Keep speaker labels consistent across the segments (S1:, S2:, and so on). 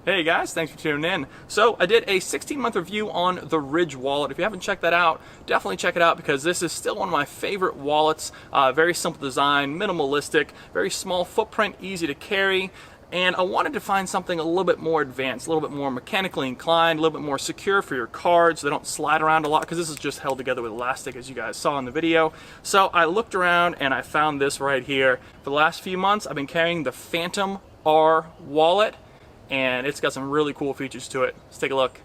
S1: Hey guys, thanks for tuning in. So I did a 16-month review on the Ridge wallet. If you haven't checked that out, definitely check it out because this is still one of my favorite wallets. Very simple design, minimalistic, very small footprint, easy to carry. And I wanted to find something a little bit more advanced, a little bit more mechanically inclined, a little bit more secure for your cards so they don't slide around a lot, because this is just held together with elastic, as you guys saw in the video. So I looked around and I found this right here. For the last few months, I've been carrying the Fantom R wallet, and it's got some really cool features to it. Let's take a look.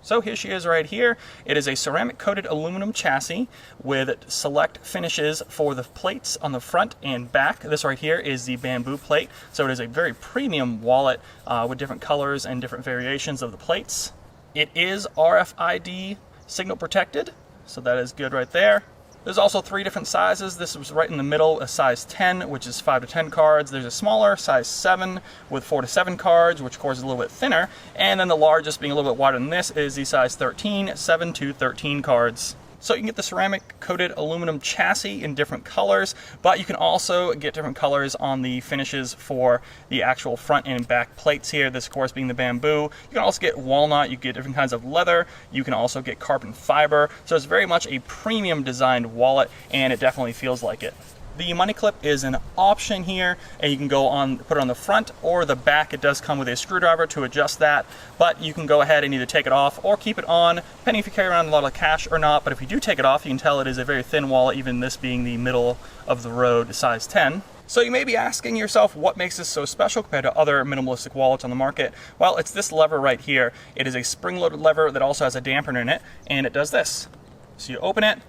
S1: So here she is right here. It is a ceramic coated aluminum chassis with select finishes for the plates on the front and back. This right here is the bamboo plate. So it is a very premium wallet with different colors and different variations of the plates. It is RFID signal protected, so that is good right there. There's also 3 different sizes. This was right in the middle, a size 10, which is 5 to 10 cards. There's a smaller, size 7, with 4 to 7 cards, which of course is a little bit thinner. And then the largest, being a little bit wider than this, is the size 13, 7 to 13 cards. So you can get the ceramic coated aluminum chassis in different colors, but you can also get different colors on the finishes for the actual front and back plates here. This of course being the bamboo. You can also get walnut, you can get different kinds of leather, you can also get carbon fiber. So it's very much a premium designed wallet, and it definitely feels like it. The money clip is an option here, and you can put it on the front or the back. It does come with a screwdriver to adjust that, but you can go ahead and either take it off or keep it on, depending if you carry around a lot of cash or not. But if you do take it off, you can tell it is a very thin wallet, even this being the middle of the road size 10. So you may be asking yourself, what makes this so special compared to other minimalistic wallets on the market? Well, it's this lever right here. It is a spring-loaded lever that also has a dampener in it, and it does this. So you open it,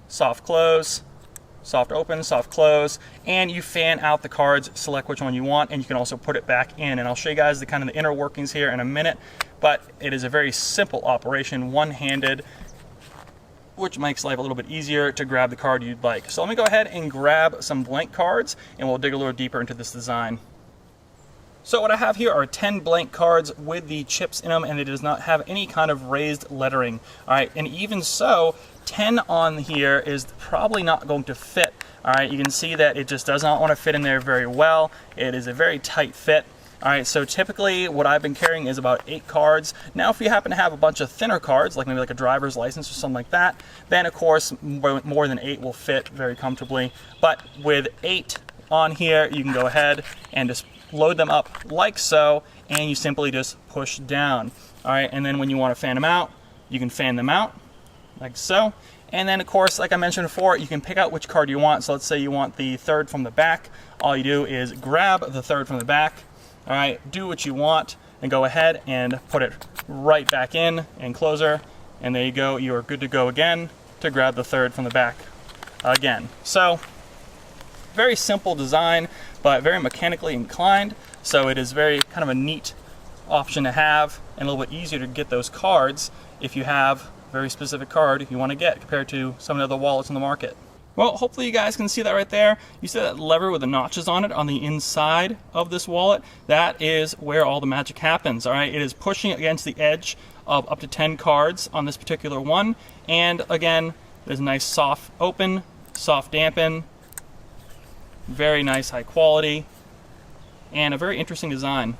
S1: soft close, soft open, soft close, and you fan out the cards, select which one you want, and you can also put it back in. And I'll show you guys the inner workings here in a minute, but it is a very simple operation, one-handed, which makes life a little bit easier to grab the card you'd like. So let me go ahead and grab some blank cards, and we'll dig a little deeper into this design. So what I have here are 10 blank cards with the chips in them, and it does not have any kind of raised lettering. All right, and even so, 10 on here is probably not going to fit. All right, you can see that it just does not want to fit in there very well. It is a very tight fit. All right, so typically what I've been carrying is about 8 cards. Now, if you happen to have a bunch of thinner cards, like maybe like a driver's license or something like that, then of course more than 8 will fit very comfortably. But with 8 on here, you can go ahead and just load them up like so, and you simply just push down. All right, and then when you want to fan them out, you can fan them out like so. And then of course, like I mentioned before, you can pick out which card you want. So let's say you want the third from the back. All you do is grab the third from the back. All right, do what you want and go ahead and put it right back in and closer. And there you go, you are good to go again to grab the third from the back again. So very simple design, but very mechanically inclined. So it is very kind of a neat option to have, and a little bit easier to get those cards if you have a very specific card you want to get compared to some of the other wallets on the market. Well, hopefully you guys can see that right there. You see that lever with the notches on it on the inside of this wallet? That is where all the magic happens, all right? It is pushing against the edge of up to 10 cards on this particular one. And again, there's a nice soft open, soft dampen, very nice high quality, and a very interesting design.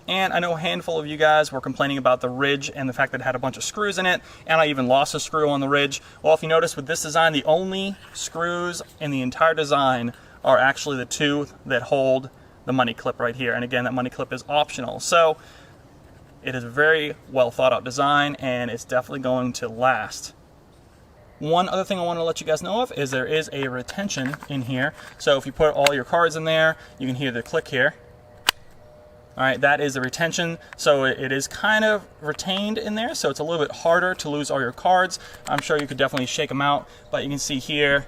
S1: And I know a handful of you guys were complaining about the Ridge and the fact that it had a bunch of screws in it, and I even lost a screw on the Ridge. Well, if you notice with this design, the only screws in the entire design are actually the 2 that hold the money clip right here. And again, that money clip is optional. So it is a very well thought out design, and it's definitely going to last. One other thing I want to let you guys know of is there is a retention in here. So if you put all your cards in there, you can hear the click here. All right, that is the retention. So it is kind of retained in there, so it's a little bit harder to lose all your cards. I'm sure you could definitely shake them out, but you can see here,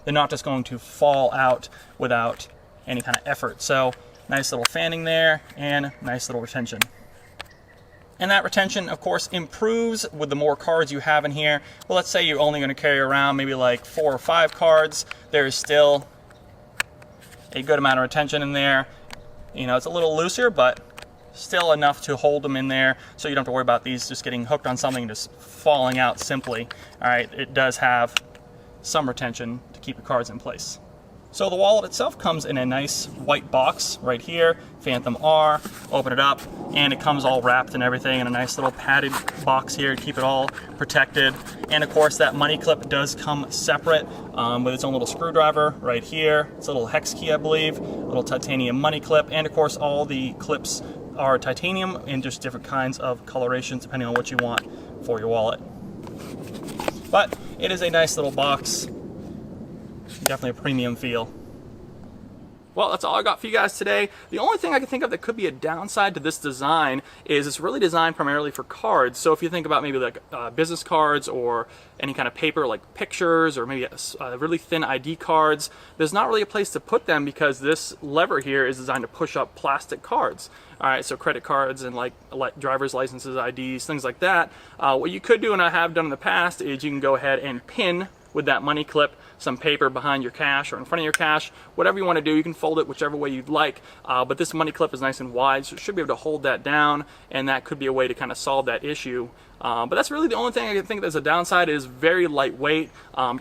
S1: they're not just going to fall out without any kind of effort. So nice little fanning there, and nice little retention. And that retention, of course, improves with the more cards you have in here. Well, let's say you're only going to carry around maybe like 4 or 5 cards. There is still a good amount of retention in there. You know, it's a little looser, but still enough to hold them in there, so you don't have to worry about these just getting hooked on something and just falling out simply. All right, it does have some retention to keep your cards in place. So the wallet itself comes in a nice white box right here, Fantom R. Open it up, and it comes all wrapped and everything in a nice little padded box here to keep it all protected. And of course, that money clip does come separate with its own little screwdriver right here. It's a little hex key, I believe, a little titanium money clip, and of course, all the clips are titanium in just different kinds of colorations depending on what you want for your wallet. But it is a nice little box. Definitely a premium feel. Well, that's all I got for you guys today. The only thing I can think of that could be a downside to this design is it's really designed primarily for cards. So if you think about maybe like business cards or any kind of paper like pictures or maybe really thin ID cards, there's not really a place to put them because this lever here is designed to push up plastic cards. All right, so credit cards and like driver's licenses, IDs, things like that. What you could do, and I have done in the past, is you can go ahead and pin with that money clip some paper behind your cash or in front of your cash. Whatever you want to do, you can fold it whichever way you'd like, but this money clip is nice and wide, so it should be able to hold that down, and that could be a way to kind of solve that issue. But that's really the only thing I can think that's a downside. Is very lightweight,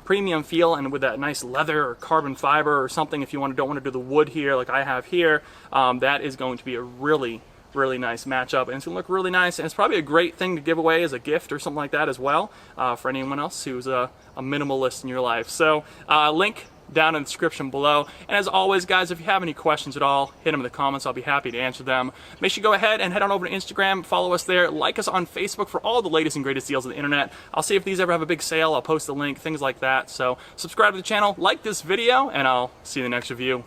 S1: premium feel, and with that nice leather or carbon fiber or something, if you don't want to do the wood here like I have here, that is going to be a really nice matchup, and it's gonna look really nice, and it's probably a great thing to give away as a gift or something like that as well, for anyone else who's a minimalist in your life. So link down in the description below, and as always guys, if you have any questions at all, hit them in the comments. I'll be happy to answer them. Make sure you go ahead and head on over to Instagram, follow us there, like us on Facebook for all the latest and greatest deals on the internet. I'll see if these ever have a big sale, I'll post the link, things like that. So subscribe to the channel, like this video, and I'll see you in the next review.